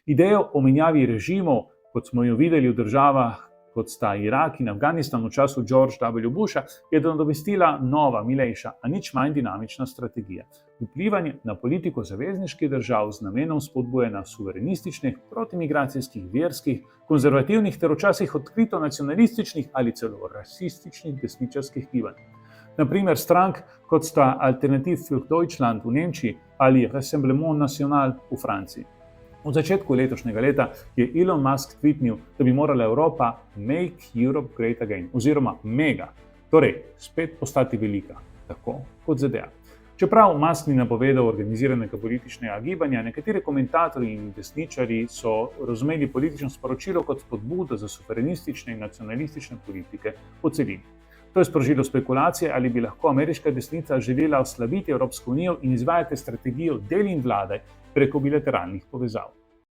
Idejo o menjavi režimov, kot smo jo videli v državah, kot sta Irak in Afganistan v času George W. Busha, je nadomestila nova, milejša, a nič manj dinamična strategija. Vplivanje na politiko zavezniških držav z namenom spodbujanja suverenističnih, protimigracijskih, verskih, konzervativnih ter včasih odkrito nacionalističnih ali celo rasističnih desničarskih gibanj. Na primer strank, kot sta Alternative für Deutschland v Nemčiji ali Rassemblement National v Franciji. V začetku letošnjega leta je Elon Musk tweetnil, da bi morala Evropa make Europe great again, oziroma mega, torej spet postati velika, tako kot ZDA. Čeprav Musk ni napovedal organiziranega političnega gibanja, nekateri komentatorji in desničarji so razumeli politično sporočilo kot spodbudo za suverenistične in nacionalistične politike po celini. To je sprožilo spekulacije, ali bi lahko ameriška desnica želela oslabiti Evropsko unijo in izvajati strategijo del in vladaj preko bilateralnih povezav.